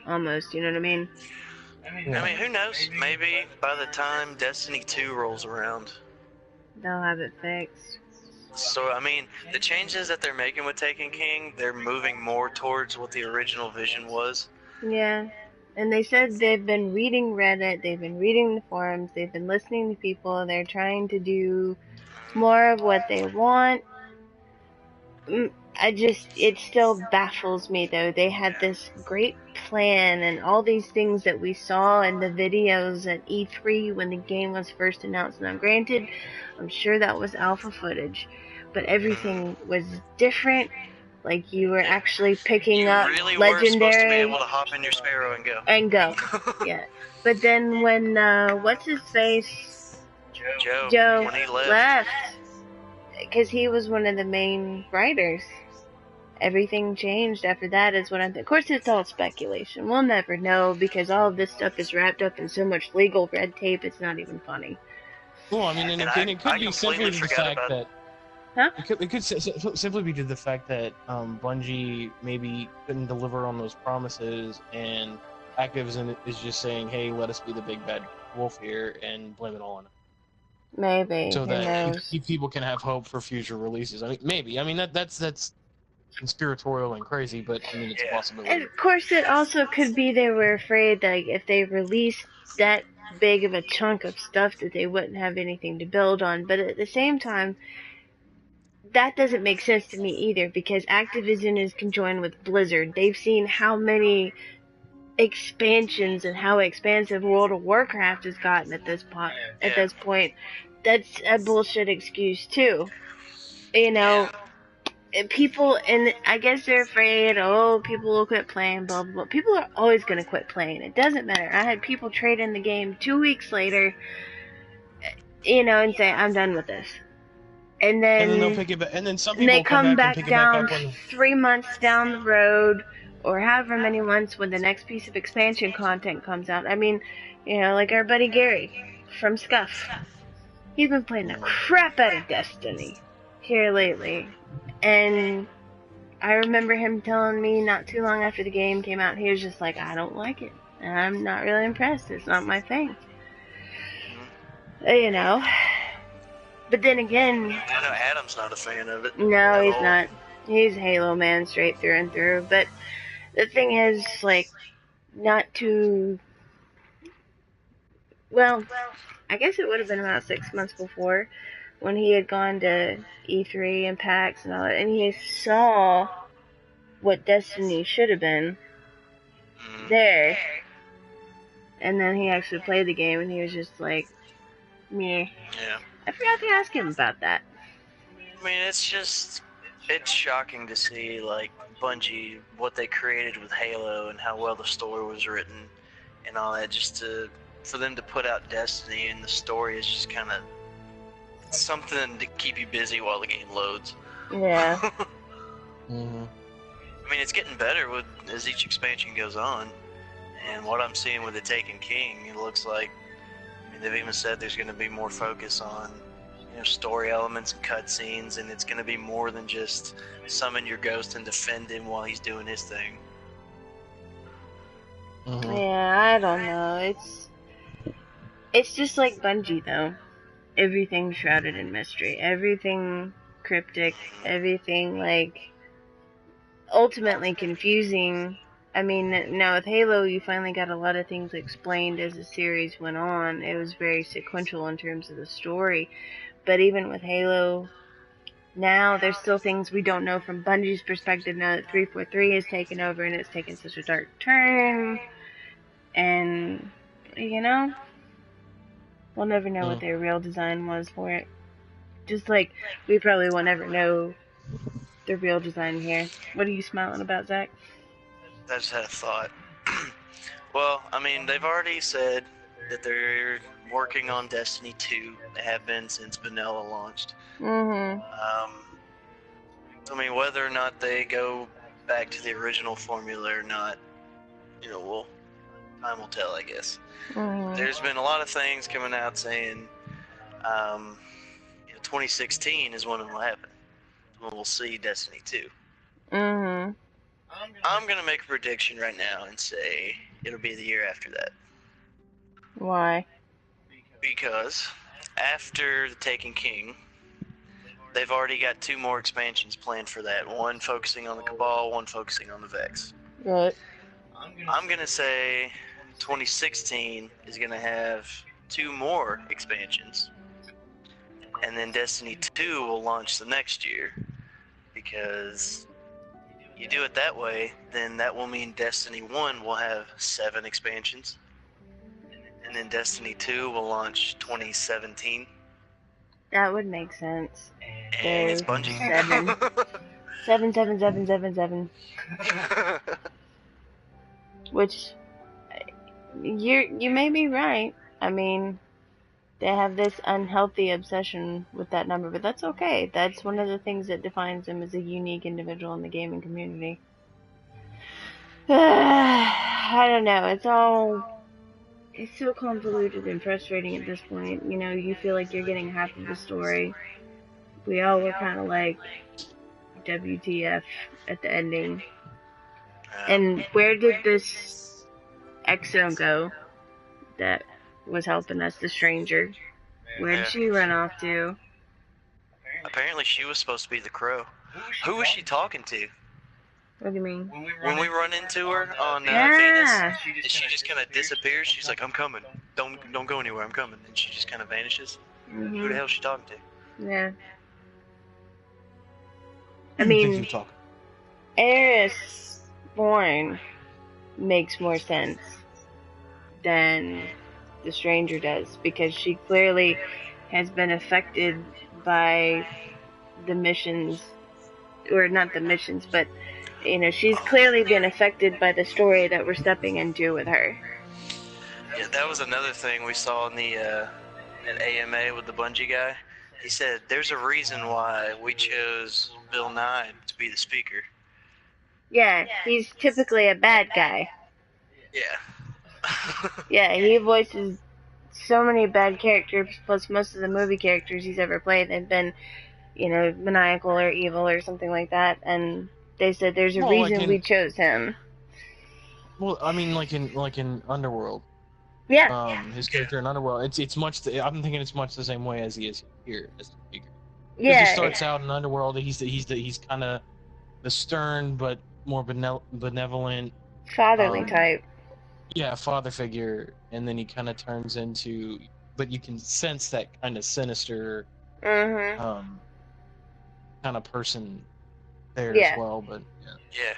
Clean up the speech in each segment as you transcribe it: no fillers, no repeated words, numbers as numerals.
almost. You know what I mean? I mean, who knows? Maybe by the time Destiny 2 rolls around. They'll have it fixed. So, I mean, the changes that they're making with Taken King, they're moving more towards what the original vision was. Yeah. And they said they've been reading Reddit, they've been reading the forums, they've been listening to people, they're trying to do more of what they want. It still baffles me though. They had this great plan and all these things that we saw in the videos at E3 when the game was first announced. Now, granted, I'm sure that was alpha footage, but everything was different. Like you were actually picking up really legendary. Were supposed to be able to hop in your Sparrow and go. And go. Yeah. But then when what's his face? Joe when he left. Because he was one of the main writers. Everything changed after that is what of course it's all speculation. We'll never know because all of this stuff is wrapped up in so much legal red tape it's not even funny. Well, I mean, and it could be simply the fact that it could simply be to the fact that Bungie maybe couldn't deliver on those promises, and Activision is just saying, "Hey, let us be the big bad wolf here and blame it all on it." Maybe so that people can have hope for future releases. I mean, maybe. I mean that's conspiratorial and crazy, but I mean it's a possibility. And of course, it also could be they were afraid that if they released that big of a chunk of stuff that they wouldn't have anything to build on. But at the same time, that doesn't make sense to me either because Activision is conjoined with Blizzard. They've seen how many expansions and how expansive World of Warcraft has gotten at this point. At this point, that's a bullshit excuse too. You know, people, and I guess they're afraid. Oh, people will quit playing. Blah blah blah. People are always gonna quit playing. It doesn't matter. I had people trade in the game 2 weeks later, and say I'm done with this. And then they'll pick it back, and then some people they come back and pick down it back up 3 months down the road, or however many months when the next piece of expansion content comes out. I mean, like our buddy Gary from Scuff. He's been playing the crap out of Destiny here lately, and I remember him telling me not too long after the game came out, he was just like, I don't like it. And I'm not really impressed. It's not my thing. But then again, I know Adam's not a fan of it. No, he's not. He's Halo man straight through and through. But the thing is, not to. Well, I guess it would have been about 6 months before when he had gone to E3 and PAX and all that, and he saw what Destiny should have been there. And then he actually played the game and he was just like, meh. Yeah. I forgot to ask him about that. I mean, it's shocking to see, Bungie, what they created with Halo and how well the story was written and all that, for them to put out Destiny and the story is just kind of something to keep you busy while the game loads. Yeah. Mm-hmm. I mean, it's getting better as each expansion goes on, and what I'm seeing with the Taken King, it looks like, they've even said there's going to be more focus on, story elements and cutscenes, and it's going to be more than just summon your ghost and defend him while he's doing his thing. Mm-hmm. Yeah, I don't know. It's just like Bungie, though. Everything shrouded in mystery. Everything cryptic. Everything, ultimately confusing. I mean, now with Halo, you finally got a lot of things explained as the series went on. It was very sequential in terms of the story. But even with Halo, now there's still things we don't know from Bungie's perspective now that 343 has taken over and it's taken such a dark turn. And, we'll never know what their real design was for it. Just like we probably will never know the real design here. What are you smiling about, Zach? I just had a thought. Well, I mean, they've already said that they're working on Destiny 2. They have been since Vanilla launched. Mm-hmm. I mean, whether or not they go back to the original formula or not, time will tell, I guess. Mm-hmm. There's been a lot of things coming out saying 2016 is when it will happen. When we'll see Destiny 2. Mm-hmm. I'm gonna make a prediction right now and say it'll be the year after that. Why? Because after The Taken King, they've already got 2 more expansions planned for that. One focusing on the Cabal, one focusing on the Vex. Right. I'm gonna say 2016 is gonna have 2 more expansions, and then Destiny 2 will launch the next year. Because you do it that way, then that will mean Destiny 1 will have 7 expansions, and then Destiny 2 will launch 2017. That would make sense. And it's Bungie. 7. 7. Which, you may be right. I mean, they have this unhealthy obsession with that number, but that's okay. That's one of the things that defines them as a unique individual in the gaming community. I don't know. It's so convoluted and frustrating at this point. You know, you feel like you're getting half of the story. We all were kind of like, WTF at the ending. And where did this Exo go that was helping us, the stranger? Where did she run off to? Apparently she was supposed to be the Crow. Who was she talking to? What do you mean? When we run into her on Venus, she just kind of disappears. She's like, "I'm coming. Don't go anywhere. I'm coming." And she just kind of vanishes. Mm-hmm. Who the hell is she talking to? Yeah. I mean, Eris Born makes more sense than the stranger does, because she clearly has been affected by the missions, or not the missions, but you know, she's clearly been affected by the story that we're stepping into with her. Yeah, that was another thing we saw in the at AMA with the Bungie guy. He said there's a reason why we chose Bill Nye to be the speaker. Yeah, he's typically a bad guy. Yeah. Yeah, he voices so many bad characters, plus most of the movie characters he's ever played have been, you know, maniacal or evil or something like that, and they said there's a reason we chose him. Well, I mean, like in Underworld. Yeah. His character in Underworld, it's much. I'm thinking it's much the same way as he is here as the speaker. Yeah. He starts out in Underworld. He's kind of the stern but more benevolent, fatherly type. Yeah, father figure, and then he kind of turns into, but you can sense that kind of sinister, kind of person there as well. But yeah,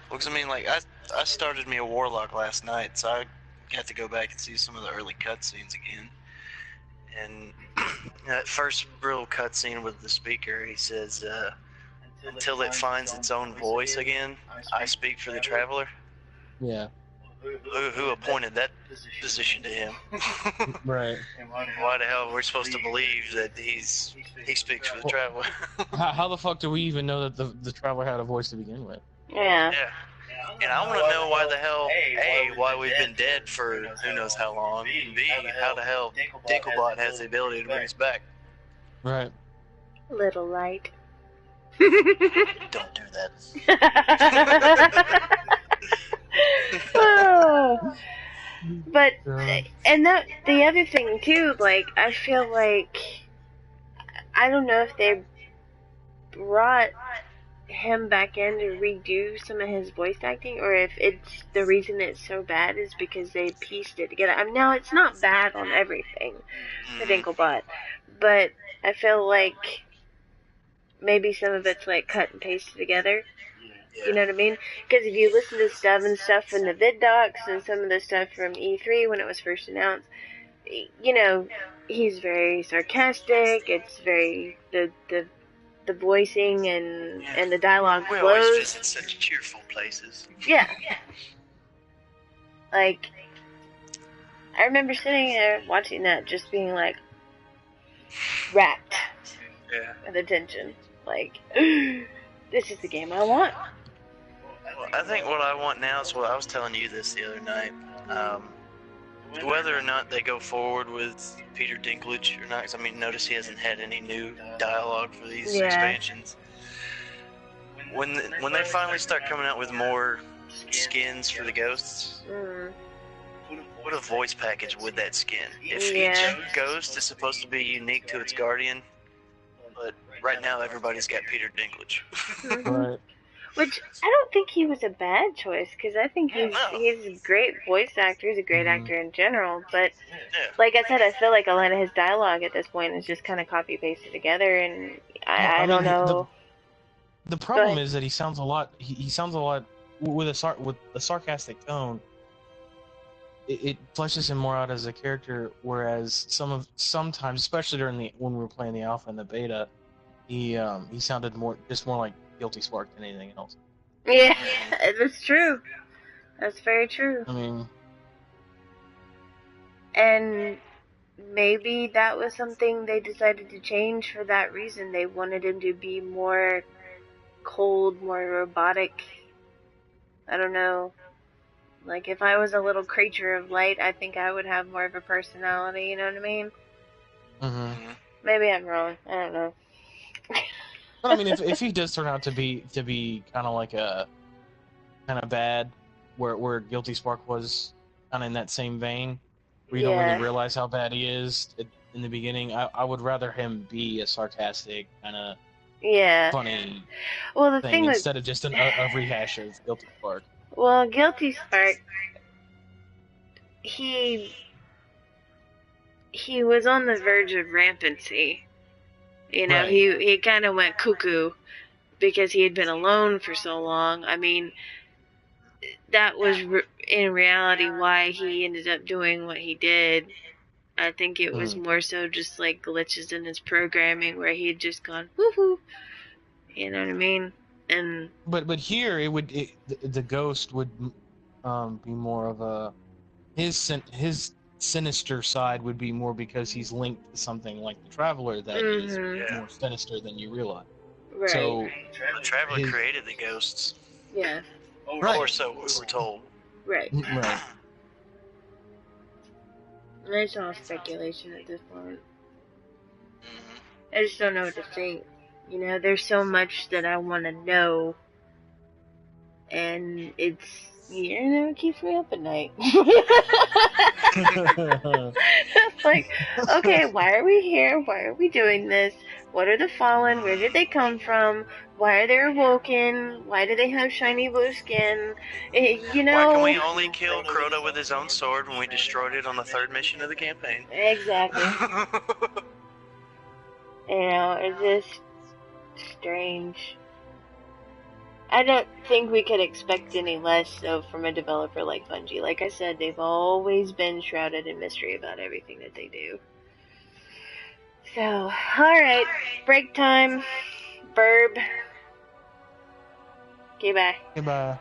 well, 'cause I mean, like I started me a Warlock last night, so I got to go back and see some of the early cutscenes again. And that first real cutscene with the speaker, he says, "Until it finds its own voice again, I speak for the traveler." Yeah. Who appointed that position to him? Right. Why the hell we're supposed to believe that he speaks for the traveler? How the fuck do we even know that the traveler had a voice to begin with? Yeah. Yeah. And I want to know why the hell, A, why we've been dead for who knows how long, and B, how the hell Dinklebot has the ability to bring us back. Right. Little light. Don't do that. But and the other thing too, like I feel like I don't know if they brought him back in to redo some of his voice acting, or if it's the reason it's so bad is because they pieced it together. I mean, now it's not bad on everything, the Dinklebot, but I feel like maybe some of it's like cut and pasted together. You know what I mean? Because if you listen to stuff in the vid docs and some of the stuff from E3 when it was first announced, you know, he's very sarcastic. It's very the voicing and the dialogue flows. We always visit such cheerful places. Yeah. Like, I remember sitting there watching that, just being like rapt with attention. Like, this is the game I want. Well, I think what I want now is what I was telling you this the other night. Whether or not they go forward with Peter Dinklage or not, 'cause I mean, notice he hasn't had any new dialogue for these expansions. when they finally start coming out with more skins for the ghosts, what a voice package with that skin. If each ghost is supposed to be unique to its guardian, but right now everybody's got Peter Dinklage. Right. Which I don't think he was a bad choice, because I think he's a great voice actor. He's a great actor in general. But like I said, I feel like a lot of his dialogue at this point is just kind of copy pasted together, and I don't know. The problem is that he sounds a lot. He sounds a lot with a sarcastic tone. It fleshes him more out as a character, whereas sometimes, especially when we were playing the alpha and the beta, he sounded more like Guilty Spark than anything else. Yeah, that's true. That's very true. I mean, and maybe that was something they decided to change for that reason. They wanted him to be more cold, more robotic. I don't know. Like, if I was a little creature of light, I think I would have more of a personality, you know what I mean? Mm-hmm. Maybe I'm wrong. I don't know. But I mean, if he does turn out to be kind of like a kind of bad, where Guilty Spark was kind of in that same vein, where you don't really realize how bad he is in the beginning, I would rather him be a sarcastic kind of funny thing instead of just a rehash of Guilty Spark. Well, Guilty Spark, he was on the verge of rampancy. You know, he kind of went cuckoo because he had been alone for so long. I mean, that was in reality why he ended up doing what he did. I think it was more so just like glitches in his programming where he had just gone woohoo. You know what I mean? And but here the ghost would be more of a his sinister side would be more because he's linked to something like the Traveler that is more sinister than you realize. Right. So the Traveler created the ghosts. Yeah. Or so we were told. Right. Right. It's all speculation at this point. I just don't know what to think. You know, there's so much that I want to know, and it keeps me up at night. It's like, okay, why are we here? Why are we doing this? What are the Fallen? Where did they come from? Why are they awoken? Why do they have shiny blue skin? You know. Why can we only kill Crota with his own sword when we destroyed it on the 3rd mission of the campaign? Exactly. You know, it's just strange. I don't think we could expect any less so from a developer like Bungie. Like I said, they've always been shrouded in mystery about everything that they do. So, alright, break time. Verb. Okay, bye. Goodbye.